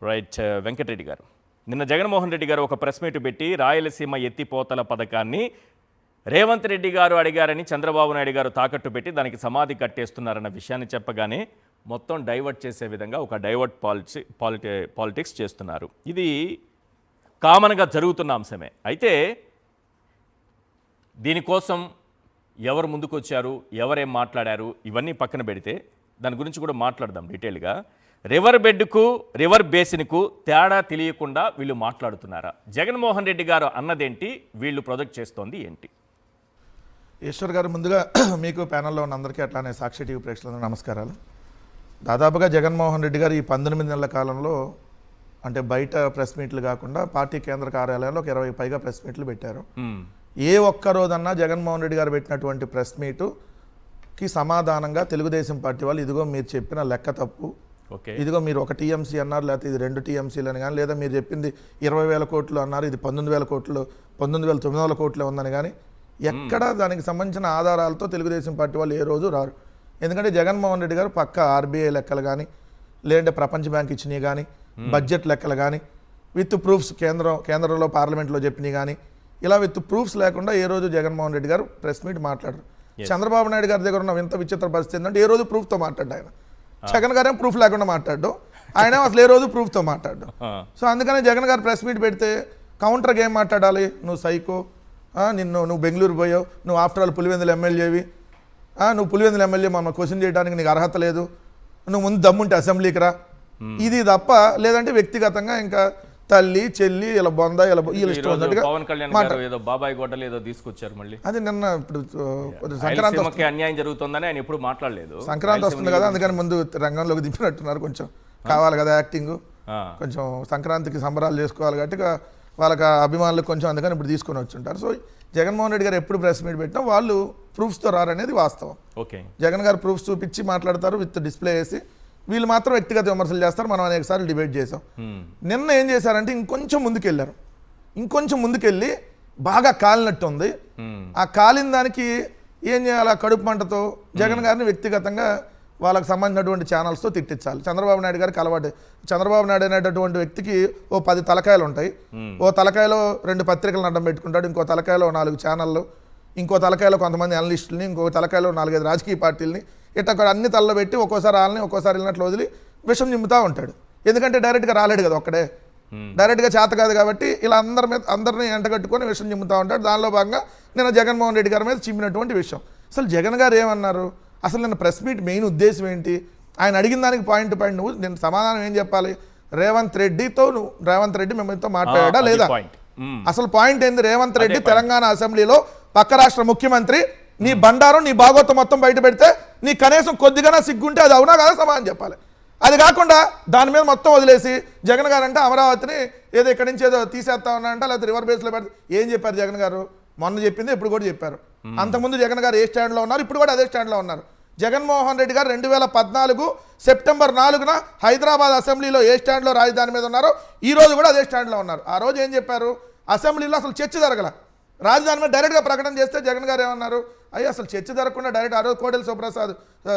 Right Venkatareddy గారు, నిన్న జగన్మోహన్ రెడ్డి గారు ఒక ప్రెస్ మీట్ పెట్టి రాయలసీమ ఎత్తిపోతల పథకాన్ని రేవంత్ రెడ్డి గారు అడిగారని చంద్రబాబు నాయుడు గారు తాకట్టు పెట్టి దానికి సమాధి కట్టేస్తున్నారన్న విషయాన్ని చెప్పగానే మొత్తం డైవర్ట్ చేసే విధంగా ఒక డైవర్ట్ పాలిటిక్స్ చేస్తున్నారు. ఇది కామన్గా జరుగుతున్న అంశమే. అయితే దీనికోసం ఎవరు ముందుకొచ్చారు, ఎవరేం మాట్లాడారు, ఇవన్నీ పక్కన పెడితే దాని గురించి కూడా మాట్లాడదాం డీటెయిల్గా. రివర్ బెడ్కు రివర్ బేసిన్కు తేడా తెలియకుండా వీళ్ళు మాట్లాడుతున్నారా? జగన్మోహన్ రెడ్డి గారు అన్నదేంటి, వీళ్ళు ప్రొజెక్ట్ చేస్తోంది ఏంటి? ఈశ్వర్ గారు, ముందుగా మీకు ప్యానల్లో ఉన్న అందరికీ అట్లానే సాక్షి టీవీ ప్రేక్షకులందరూ నమస్కారాలు. దాదాపుగా జగన్మోహన్ రెడ్డి గారు ఈ 19 నెలల కాలంలో అంటే బయట ప్రెస్ మీట్లు కాకుండా పార్టీ కేంద్ర కార్యాలయంలో ఒక 20 పైగా ప్రెస్ మీట్లు పెట్టారు. ఏ ఒక్క రోజన్నా జగన్మోహన్ రెడ్డి గారు పెట్టినటువంటి ప్రెస్ మీటుకి సమాధానంగా తెలుగుదేశం పార్టీ వాళ్ళు ఇదిగో మీరు చెప్పిన లెక్క తప్పు, ఇదిగో మీరు ఒక టీఎంసీ అన్నారు, లేకపోతే ఇది 2 టీఎంసీలు అని కానీ, లేదా మీరు చెప్పింది 20,000 కోట్లు అన్నారు, ఇది 19,000 కోట్లు 19,900 కోట్లే ఉందని కానీ ఎక్కడ దానికి సంబంధించిన ఆధారాలతో తెలుగుదేశం పార్టీ వాళ్ళు ఏ రోజు రారు. ఎందుకంటే జగన్మోహన్ రెడ్డి గారు పక్క ఆర్బీఐ లెక్కలు కానీ, లేదంటే ప్రపంచ బ్యాంక్ ఇచ్చినవి కానీ, బడ్జెట్ లెక్కలు కానీ, విత్ ప్రూఫ్స్ కేంద్రంలో పార్లమెంట్లో చెప్పినవి కానీ, ఇలా విత్ ప్రూఫ్స్ లేకుండా ఏ రోజు జగన్మోహన్ రెడ్డి గారు ప్రెస్ మీట్ మాట్లాడరు. చంద్రబాబు నాయుడు గారి దగ్గర ఉన్న వింత విచిత్ర పరిస్థితి ఏంటంటే ఏ రోజు ప్రూఫ్తో మాట్లాడు ఆయన. జగన్ గారేం ప్రూఫ్ లేకుండా మాట్లాడు, ఆయన అసలు ఏ రోజు ప్రూఫ్తో మాట్లాడు. సో అందుకనే జగన్ గారు ప్రెస్ మీట్ పెడితే కౌంటర్గా ఏం మాట్లాడాలి, నువ్వు సైకో, నువ్వు బెంగళూరు పోయావు, నువ్వు ఆఫ్టర్ ఆల్ పులివెందుల ఎమ్మెల్యేవి, నువ్వు పులివెందుల ఎమ్మెల్యే మమ్మల్ని క్వశ్చన్ చేయడానికి నీకు అర్హత లేదు, నువ్వు ముందు దమ్ముంటే అసెంబ్లీకి రా, ఇది తప్ప. లేదంటే వ్యక్తిగతంగా ఇంకా తల్లి చెల్లి ఇలా బొంద ఇలా పవన్ కళ్యాణ్ గారు ఏదో బాబాయ్ గొడ్డలు ఏదో తీసుకొచ్చారు మళ్ళీ. అది నిన్న ఇప్పుడు సంక్రాంతి అన్యాయం జరుగుతుందని ఆయన ఎప్పుడు మాట్లాడలేదు. సంక్రాంతి వస్తుంది కదా, అందుకని ముందు రంగంలోకి దింపినట్టున్నారు. కొంచెం కావాలి కదా యాక్టింగ్, కొంచెం సంక్రాంతికి సంబరాలు చేసుకోవాలి కాబట్టి వాళ్ళకి అభిమానులకు కొంచెం, అందుకని ఇప్పుడు తీసుకొని వచ్చుంటారు. సో జగన్మోహన్ రెడ్డి గారు ఎప్పుడు ప్రెస్ మీట్ పెట్టినా వాళ్ళు ప్రూఫ్స్తో రారనేది వాస్తవం. జగన్ గారు ప్రూఫ్స్ చూపించి మాట్లాడతారు, విత్ డిస్ప్లే చేసి. వీళ్ళు మాత్రం వ్యక్తిగత విమర్శలు చేస్తారు. మనం అనేకసార్లు డిబేట్ చేసాం. నిన్న ఏం చేశారంటే ఇంకొంచెం ముందుకెళ్ళారు. ఇంకొంచెం ముందుకెళ్ళి బాగా కాలినట్టు ఉంది. ఆ కాలిన దానికి ఏం చేయాలి, కడుపు మంటతో జగన్ గారిని వ్యక్తిగతంగా వాళ్ళకి సంబంధించినటువంటి ఛానల్స్తో తిట్టించాలి. చంద్రబాబు నాయుడు గారికి అలవాటు. చంద్రబాబు నాయుడు అనేటటువంటి వ్యక్తికి ఓ 10 తలకాయలు ఉంటాయి. ఓ తలకాయలో 2 పత్రికలను అడ్డం పెట్టుకుంటాడు, ఇంకో తలకాయలో 4 ఛానళ్ళు, ఇంకో తలకాయలో కొంతమంది అనలిస్టులని, ఇంకో తలకాయలో 4-5 రాజకీయ పార్టీలని, ఇట్లా అన్ని తలలో పెట్టి ఒక్కోసారి వాళ్ళని ఒక్కోసారి వెళ్ళినట్లు వదిలి విషం నింపుతూ ఉంటాడు. ఎందుకంటే డైరెక్ట్గా రాలేడు కదా, ఒక్కడే డైరెక్ట్గా చేత కాదు కాబట్టి ఇలా అందరినీ ఎంటగట్టుకొని విషం నింపుతూ ఉంటాడు. దానిలో భాగంగా నిన్న జగన్మోహన్ రెడ్డి గారి మీద చిమ్మినటువంటి విషయం. అసలు జగన్ గారు ఏమన్నారు, అసలు నిన్న ప్రెస్ మీట్ మెయిన్ ఉద్దేశం ఏంటి, ఆయన అడిగిన దానికి పాయింట్ నువ్వు నేను సమాధానం ఏం చెప్పాలి, రేవంత్ రెడ్డి మిమ్మల్తో మాట్లాడా లేదా, అసలు పాయింట్ ఏంది, రేవంత్ రెడ్డి తెలంగాణ అసెంబ్లీలో పక్క రాష్ట్ర ముఖ్యమంత్రి, నీ బండారం నీ భాగవతం మొత్తం బయట పెడితే నీ కనీసం కొద్దిగా సిగ్గుంటే అది అవునా కదా సమాధానం చెప్పాలి. అది కాకుండా దాని మీద మొత్తం వదిలేసి జగన్ గారు అంటే అమరావతిని ఏదో ఇక్కడి నుంచి ఏదో తీసేస్తా ఉన్నారంట, లేకపోతే రివర్ బేస్లో పెడితే ఏం చెప్పారు జగన్ గారు, మొన్న చెప్పింది ఇప్పుడు కూడా చెప్పారు. అంతకుముందు జగన్ గారు ఏ స్టాండ్లో ఉన్నారు, ఇప్పుడు కూడా అదే స్టాండ్లో ఉన్నారు. జగన్మోహన్ రెడ్డి గారు 2014 సెప్టెంబర్ 4న హైదరాబాద్ అసెంబ్లీలో ఏ స్టాండ్లో రాజధాని మీద ఉన్నారో ఈ రోజు కూడా అదే స్టాండ్లో ఉన్నారు. ఆ రోజు ఏం చెప్పారు, అసెంబ్లీలో అసలు చర్చ జరగల, రాజధాని మీద డైరెక్ట్గా ప్రకటన చేస్తే జగన్ గారు ఏమన్నారు, అయ్యా అసలు చర్చ జరగకుండా డైరెక్ట్ ఆ రోజు కోడెల శివప్రసాద్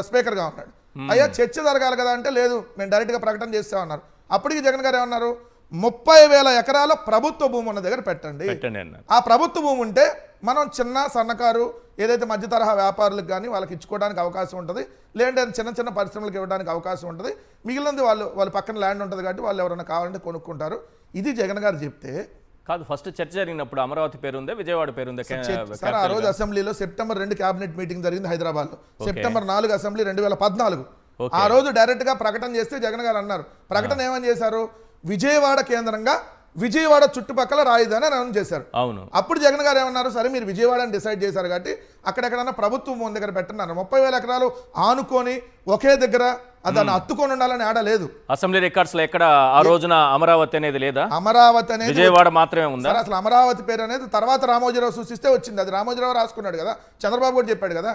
స్పీకర్గా ఉన్నాడు, అయ్యా చర్చ జరగాలి కదా అంటే లేదు మేము డైరెక్ట్గా ప్రకటన చేస్తామన్నారు. అప్పటికి జగన్ గారు ఏమన్నారు, 30,000 ఎకరాల ప్రభుత్వ భూమి ఉన్న దగ్గర పెట్టండి. ఆ ప్రభుత్వ భూమి ఉంటే మనం చిన్న సన్నకారు ఏదైతే మధ్య తరహా వ్యాపారులకు కానీ వాళ్ళకి ఇచ్చుకోవడానికి అవకాశం ఉంటుంది, లేదంటే చిన్న పరిశ్రమలకు ఇవ్వడానికి అవకాశం ఉంటుంది, మిగిలినది వాళ్ళ పక్కన ల్యాండ్ ఉంటుంది కాబట్టి వాళ్ళు ఎవరైనా కావాలంటే కొనుక్కుంటారు. ఇది జగన్ గారు చెప్తే కాదు. ఫస్ట్ చర్చ జరిగినప్పుడు అమరావతి పేరుందే, విజయవాడ పేరుందే సార్. ఆ రోజు అసెంబ్లీలో సెప్టెంబర్ 2 క్యాబినెట్ మీటింగ్ జరిగింది హైదరాబాద్లో. September 4 assembly 2014. ఆ రోజు డైరెక్ట్గా ప్రకటన చేస్తే జగన్ గారు అన్నారు, ప్రకటన ఏమని చేశారు, విజయవాడ కేంద్రంగా విజయవాడ చుట్టుపక్కల రాజధాని అని అనౌన్స్ చేశారు. అవును. అప్పుడు జగన్ గారు ఏమన్నారు, సరే మీరు విజయవాడని డిసైడ్ చేశారు కాబట్టి అక్కడెక్కడన్నా ప్రభుత్వం ముందు దగ్గర పెట్టన్నారు. 30,000 ఎకరాలు ఆనుకొని ఒకే దగ్గర దాన్ని అత్తుకొని ఉండాలని ఆడలేదు. అసెంబ్లీ రికార్డ్స్ లో ఎక్కడ ఆ రోజున అమరావతి అనేది లేదా, అమరావతి అనేది విజయవాడ మాత్రమే ఉందా. అసలు అమరావతి పేరు అనేది తర్వాత రామోజీరావు సూచిస్తే వచ్చింది. అది రామోజీరావు రాసుకున్నాడు కదా, చంద్రబాబు కూడా చెప్పాడు కదా,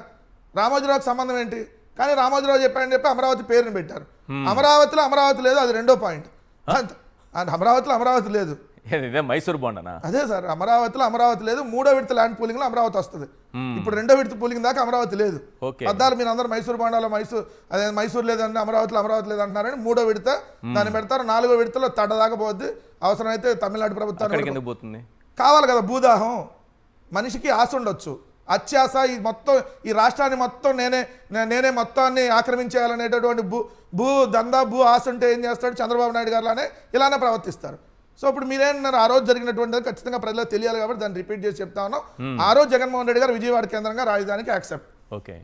రామోజీరావుకి సంబంధం ఏంటి, కానీ రామోజీరావు చెప్పాడని చెప్పి అమరావతి పేరుని పెట్టారు. అమరావతిలో అమరావతి లేదు, అది రెండో పాయింట్. అమరావతిలో అమరావతి లేదు, ఇదే మైసూర్ బోండనా? అదే సార్, అమరావతిలో అమరావతి లేదు, 3వ విడత ల్యాండ్ పూలింగ్ లో అమరావతి వస్తుంది. ఇప్పుడు 2వ విడత పూలింగ్ దాకా అమరావతి లేదు. పద్దాలు మీరు అందరూ మైసూర్ బోండాలో మైసూర్ లేదంటే అమరావతి లేదంటున్నారని 3వ విడత దాన్ని పెడతారు. 4వ విడతలో తడ దాకా పోద్ది. అవసరమైతే తమిళనాడు ప్రభుత్వానికి ఎందుకు పోతుంది? కావాలి కదా భూదాహం. మనిషికి ఆశ ఉండొచ్చు, అత్యాశ. ఈ మొత్తం ఈ రాష్ట్రాన్ని మొత్తం నేనే మొత్తాన్ని ఆక్రమించేయాలనేటటువంటి భూ ఆశ ఉంటే ఏం చేస్తాడు? చంద్రబాబు నాయుడు గారులానే ఇలానే ప్రవర్తిస్తారు. సో ఇప్పుడు మీరేమన్నారు, ఆ రోజు జరిగినటువంటిది ఖచ్చితంగా ప్రజలకు తెలియాలి కాబట్టి దాన్ని రిపీట్ చేసి చెప్తా ఉన్నాం. ఆ రోజు జగన్మోహన్ రెడ్డి గారు విజయవాడ కేంద్రంగా రాజధానికి యాక్సెప్ట్.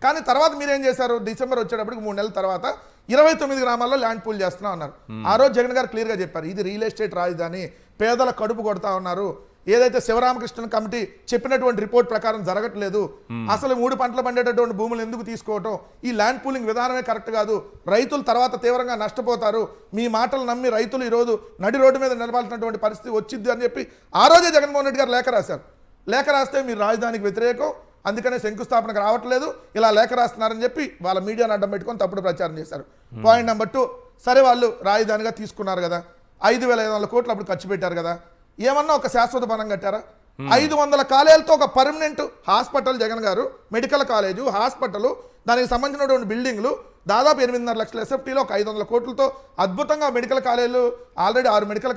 కానీ తర్వాత మీరేం చేశారు? డిసెంబర్ వచ్చేటప్పటికి 3 నెలల తర్వాత 29 గ్రామాల్లో ల్యాండ్ పూల్ చేస్తున్నా ఉన్నారు. ఆ రోజు జగన్ గారు క్లియర్గా చెప్పారు, ఇది రియల్ ఎస్టేట్ రాజధాని, పేదల కడుపు కొడతా ఉన్నారు. ఏదైతే శివరామకృష్ణన్ కమిటీ చెప్పినటువంటి రిపోర్ట్ ప్రకారం జరగట్లేదు. అసలు 3 పంటలు పండేటటువంటి భూములు ఎందుకు తీసుకోవటం? ఈ ల్యాండ్ పూలింగ్ విధానమే కరెక్ట్ కాదు. రైతులు తర్వాత తీవ్రంగా నష్టపోతారు. మీ మాటలు నమ్మి రైతులు ఈరోజు నడి రోడ్డు మీద నిలబాల్సినటువంటి పరిస్థితి వచ్చింది అని చెప్పి ఆ రోజే జగన్మోహన్ రెడ్డి గారు లేఖ రాశారు. లేఖ రాస్తే మీరు రాజధానికి వ్యతిరేకం, అందుకనే శంకుస్థాపనకు రావట్లేదు, ఇలా లేఖ రాస్తున్నారని చెప్పి వాళ్ళ మీడియాను అడ్డం పెట్టుకొని తప్పుడు ప్రచారం చేశారు. పాయింట్ నెంబర్ 2, సరే వాళ్ళు రాజధానిగా తీసుకున్నారు కదా, 5,500 కోట్లు అప్పుడు ఖర్చు పెట్టారు కదా, ఏమన్నా ఒక శాశ్వత భవనం కట్టారా? 500 కాలేజీలతో ఒక పర్మనెంట్ హాస్పిటల్ జగన్ గారు, మెడికల్ కాలేజు, హాస్పిటల్, దానికి సంబంధించినటువంటి బిల్డింగ్లు, దాదాపు 8.5 లక్షల ఎస్ఎఫ్టీలో ఒక 500 కోట్లతో అద్భుతంగా మెడికల్ కాలేజీలు, ఆల్రెడీ 6 మెడికల్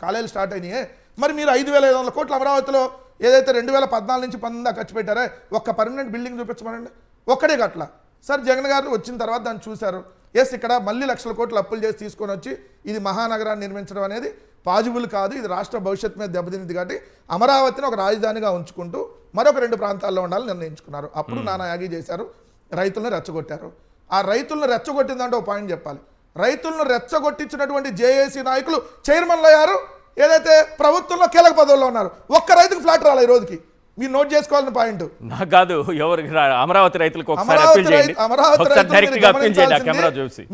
కాలేజీలు స్టార్ట్ అయినాయి. మరి మీరు 5,500 కోట్లు అమరావతిలో ఏదైతే 2014 నుంచి 19 ఖర్చు పెట్టారో ఒక్క పర్మనెంట్ బిల్డింగ్ చూపించమనండి, ఒక్కడే గట్ల. సార్ జగన్ గారు వచ్చిన తర్వాత దాన్ని చూశారు. ఎస్, ఇక్కడ మళ్ళీ లక్షల కోట్లు అప్పులు చేసి తీసుకొని వచ్చి ఇది మహానగరాన్ని నిర్మించడం అనేది పాజిబుల్ కాదు, ఇది రాష్ట్ర భవిష్యత్తు మీద దెబ్బతింది కాబట్టి అమరావతిని ఒక రాజధానిగా ఉంచుకుంటూ మరొక 2 ప్రాంతాల్లో ఉండాలని నిర్ణయించుకున్నారు. అప్పుడు నానా యాగి చేశారు, రైతులను రెచ్చగొట్టారు. ఆ రైతులను రెచ్చగొట్టిందంటే ఒక పాయింట్ చెప్పాలి. రైతులను రెచ్చగొట్టించినటువంటి జేఏసీ నాయకులు చైర్మన్లు అయ్యారు, ఏదైతే ప్రభుత్వంలో కీలక పదవుల్లో ఉన్నారు. ఒక్క రైతుకు ఫ్లాట్ రాలే ఈ రోజుకి. మీరు నోట్ చేసుకోవాలని పాయింట్. నాకు కాదు, ఎవరికి అమరావతి రైతులకు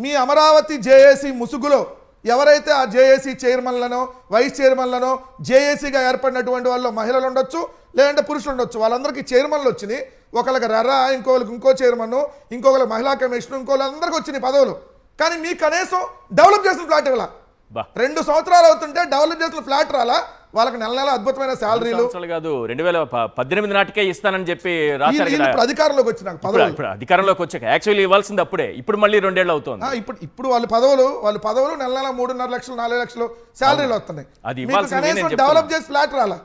మీ అమరావతి జేఏసీ ముసుగులో ఎవరైతే ఆ జేఏసీ చైర్మన్లను, వైస్ చైర్మన్లను, జేఏసీగా ఏర్పడినటువంటి వాళ్ళు మహిళలు ఉండొచ్చు, లేదంటే పురుషులు ఉండొచ్చు, వాళ్ళందరికీ చైర్మన్లు వచ్చినాయి. ఒకళ్ళకి రెర్రా, ఇంకోళ్ళకి ఇంకో చైర్మన్, ఇంకొకళ్ళకి మహిళా కమిషన్, ఇంకోళ్ళందరికీ వచ్చినాయి పదవులు. కానీ మీ కనీసం డెవలప్ చేసిన ఫ్లాట్ ఇవ్వాల. 2 సంవత్సరాలు అవుతుంటే డెవలప్ చేసిన ఫ్లాట్ రాలా. వాళ్ళకి నెల అద్భుతమైన శాలరీలు కాదు, 2018 నాటికే ఇస్తానని చెప్పి రాశారు. అధికారంలోకి వచ్చినాక అధికారంలోకి వచ్చాక యాక్చువల్లీ ఇవ్వాల్సింది అప్పుడే, ఇప్పుడు మళ్ళీ 2 ఏళ్ళు అవుతుంది. ఇప్పుడు వాళ్ళ పదవులు నెల 3.5 లక్షలు 4 లక్షలు శాలరీలు వస్తున్నాయి. కనీసం డెవలప్ చేసి ఫ్లాట్ రాలా.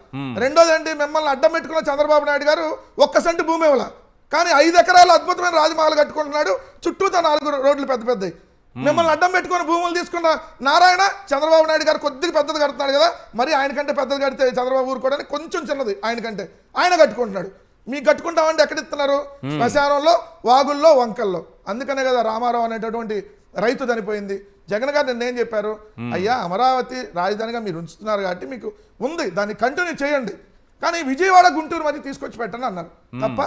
రెండోది ఏంటి, మిమ్మల్ని అడ్డం పెట్టుకున్న చంద్రబాబు నాయుడు గారు 1 సెంటు భూమి ఇవ్వాల, కానీ 5 ఎకరాలు అద్భుతమైన రాజమహల్ కట్టుకుంటున్నాడు, చుట్టూతో 4 రోడ్లు పెద్ద పెద్దవి. మిమ్మల్ని అడ్డం పెట్టుకుని భూములు తీసుకున్న నారాయణ చంద్రబాబు నాయుడు గారు కొద్దిగా పెద్దది కడుతున్నాడు కదా, మరి ఆయనకంటే పెద్దది కడితే చంద్రబాబు ఊరుకోవడానికి కొంచెం చిన్నది ఆయనకంటే ఆయన కట్టుకుంటున్నాడు. మీకు కట్టుకుంటామంటే ఎక్కడ ఇస్తున్నారు? శ్మశానంలో, వాగుల్లో, వంకల్లో. అందుకనే కదా రామారావు అనేటటువంటి రైతు చనిపోయింది. జగన్ గారు నిన్న ఏం చెప్పారు? అయ్యా, అమరావతి రాజధానిగా మీరు ఉంచుతున్నారు కాబట్టి మీకు ఉంది, దాన్ని కంటిన్యూ చేయండి, కానీ విజయవాడ గుంటూరు మధ్య తీసుకొచ్చి పెట్టండి అన్నారు. తప్ప?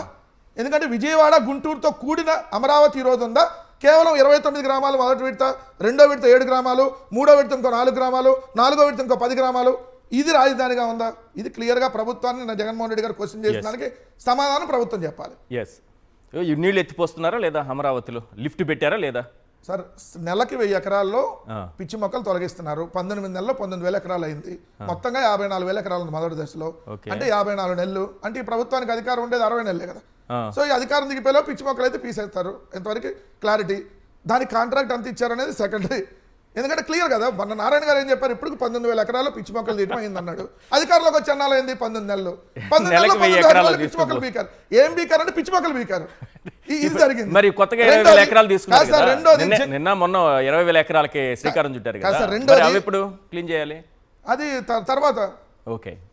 ఎందుకంటే విజయవాడ గుంటూరుతో కూడిన అమరావతి ఈరోజు ఉందా? కేవలం 29 గ్రామాలు మొదటి విడత, 2వ విడత 7 గ్రామాలు, 3వ విడత ఇంకో 4 గ్రామాలు, 4వ విడత ఇంకో 10 గ్రామాలు. ఇది రాజధానిగా ఉందా? ఇది క్లియర్గా ప్రభుత్వాన్ని జగన్మోహన్ రెడ్డి గారు క్వశ్చన్ చేసడానికి సమాధానం ప్రభుత్వం చెప్పాలి. నీళ్ళు ఎత్తిపోస్తున్నారా లేదా? అమరావతిలో లిఫ్ట్ పెట్టారా లేదా? సార్, నెలకి 1000 ఎకరాల్లో పిచ్చి మొక్కలు తొలగిస్తున్నారు. 19 నెలల్లో 19,000 ఎకరాలు అయింది. మొత్తంగా 54,000 ఎకరాలు ఉంది మొదటి దశలో. అంటే 54 నెలలు. అంటే ఈ ప్రభుత్వానికి అధికారం ఉండేది 60 నెలలే కదా. సో ఈ అధికారం దిగిపోయేలో పిచ్చి మొక్కలు అయితే పీసేస్తారు. ఎంతవరకు క్లారిటీ, దానికి కాంట్రాక్ట్ అంత ఇచ్చారనేది సెకండరీ. ఎందుకంటే క్లియర్ కదా, మొన్న నారాయణ గారు ఏం చెప్పారు, ఇప్పుడు 19,000 ఎకరాలు పిచ్చి మొక్కలు తీయడం అయింది అన్నాడు. అధికారంలోకి వచ్చే అన్నాలు ఏంది? 19 నెలలు. 19 నెలలు పిచ్చి మొక్కలు బీకారు. ఏం బీకారు అంటే పిచ్చి మొక్కలు బీకారు. ఇది జరిగింది. మరి కొత్తగా 20,000 ఎకరాలు తీసుకున్నారు. రెండోది, నిన్న మొన్న 20,000 ఎకరాలకి శ్రీకారం చుట్టారు కదా, రెండోది ఇప్పుడు క్లీన్ చేయాలి. అది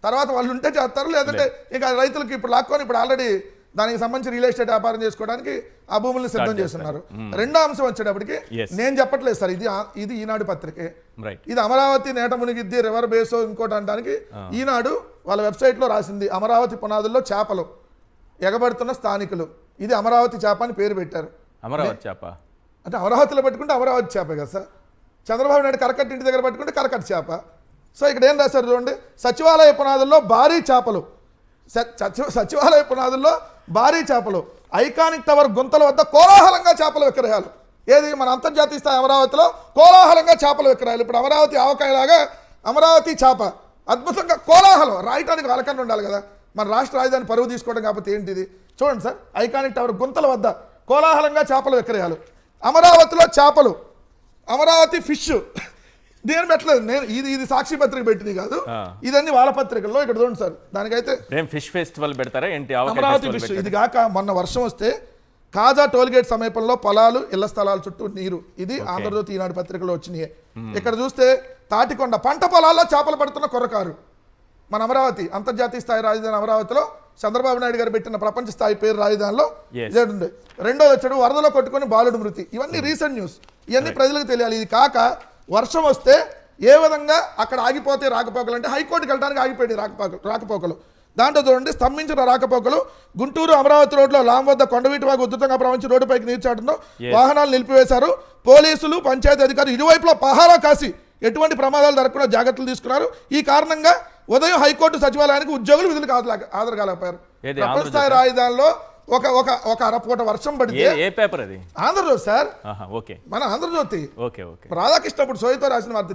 తర్వాత వాళ్ళు ఉంటే చేస్తారు, లేదంటే ఇక రైతులకి ఇప్పుడు లాక్కొని ఇప్పుడు ఆల్రెడీ దానికి సంబంధించి రియల్ ఎస్టేట్ వ్యాపారం చేసుకోవడానికి ఆ భూములను సిద్ధం చేస్తున్నారు. రెండో అంశం వచ్చేటప్పటికి నేను చెప్పట్లేదు సార్, ఇది ఈనాడు పత్రికే, ఇది అమరావతి నేట మునిగిద్ది రివర్ బేసో ఇంకోటి అనడానికి ఈనాడు వాళ్ళ వెబ్సైట్ లో రాసింది. అమరావతి పునాదుల్లో చేపలు ఎగబడుతున్న స్థానికులు, ఇది అమరావతి చేప అని పేరు పెట్టారు. అమరావతి చేప అంటే అమరావతిలో పెట్టుకుంటే అమరావతి చేప కదా సార్. చంద్రబాబు నాయుడు కరకట్ట ఇంటి దగ్గర పట్టుకుంటే కరకట్ట చేప. సో ఇక్కడ ఏం రాశారు చూడండి, సచివాలయ పునాదుల్లో భారీ చేపలు, సచివాలయ పునాదుల్లో భారీ చేపలు, ఐకానిక్ టవర్ గుంతల వద్ద కోలాహలంగా చేపల విక్రయాలు. ఏది మన అంతర్జాతీయ స్థాయి అమరావతిలో కోలాహలంగా చేపల విక్రయాలు. ఇప్పుడు అమరావతి ఆవకాయలాగా అమరావతి చేప అద్భుతంగా కోలాహలం రాయటానికి వాళ్ళకన్నా ఉండాలి కదా. మన రాష్ట్ర రాజధాని పరువు తీసుకోవడం కాకపోతే ఏంటిది? చూడండి సార్, ఐకానిక్ టవర్ గుంతల వద్ద కోలాహలంగా చేపల విక్రయాలు, అమరావతిలో చేపలు, అమరావతి ఫిష్. నేను పెట్టలేదు, నేను ఇది సాక్షి పత్రిక పెట్టింది కాదు, ఇదన్నీ వాళ్ళ పత్రికల్లో. ఇక్కడ చూడండి సార్, దానికైతే ఫిష్ ఫెస్టివల్ పెడతారా ఏంటి? అమరావతి ఫిష్. ఇది కాక మొన్న వర్షం వస్తే కాజా టోల్గేట్ సమీపంలో పొలాలు, ఇళ్ల స్థలాల చుట్టూ నీరు. ఇది ఆంధ్రజ్యోతి ఈనాడు పత్రికలో వచ్చినాయి. ఇక్కడ చూస్తే తాటికొండ పంట పొలాల్లో చేపలు పడుతున్న కుర్రకారు. మన అమరావతి అంతర్జాతీయ స్థాయి రాజధాని అమరావతిలో చంద్రబాబు నాయుడు గారు పెట్టిన ప్రపంచ స్థాయి పేరు రాజధానిలో ఇదే. రెండోది వచ్చాడు వరదలో కొట్టుకొని బాలుడు మృతి. ఇవన్నీ రీసెంట్ న్యూస్, ఇవన్నీ ప్రజలకు తెలియాలి. ఇది కాక వర్షం వస్తే ఏ విధంగా అక్కడ ఆగిపోతే రాకపోకలు అంటే హైకోర్టుకి వెళ్ళడానికి ఆగిపోయింది రాకపోకలు. దాంట్లో చూడండి, స్తంభించిన రాకపోకలు. గుంటూరు అమరావతి రోడ్లో లాం వద్ద కొండవీటివాగు ఉధృతంగా ప్రవహించి రోడ్డుపైకి నీరు చాటంలో వాహనాలు నిలిపివేశారు. పోలీసులు, పంచాయతీ అధికారులు ఇరువైపులా పహారా కాసి ఎటువంటి ప్రమాదాలు జరగకుండా జాగ్రత్తలు తీసుకున్నారు. ఈ కారణంగా ఉదయం హైకోర్టు సచివాలయానికి ఉద్యోగులు విధులకు హాజరు కాలేకపోయారు. ప్రపంచ స్థాయి రాజధానిలో ఒక అరపూట వర్షం పడితే ఏ పేపర్ అది? ఆంధ్రజ్యోతి సార్, ఓకే, మన ఆంధ్రజ్యోతి. Okay okay. రాధాకృష్ణ అప్పుడు సోయితో రాసిన వార్త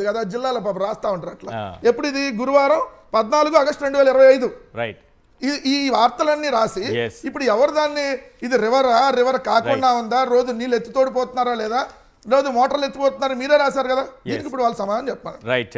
కదా, జిల్లాలో పాప రాస్తా ఉంటారు అట్లా. ఎప్పుడు ఇది? గురువారం 14 ఆగస్టు 2025. రైట్. ఈ వార్తలన్నీ రాసి ఇప్పుడు ఎవరు దాన్ని, ఇది రివర్ కాకుండా ఉందా, రోజు నీళ్ళు ఎత్తి తోడిపోతున్నారా లేదా, రోజు మోటార్లు ఎత్తిపోతున్నారా, మీరే రాశారు కదా. దీనికి ఇప్పుడు వాళ్ళు సమాధానం చెప్పాలి. రైట్.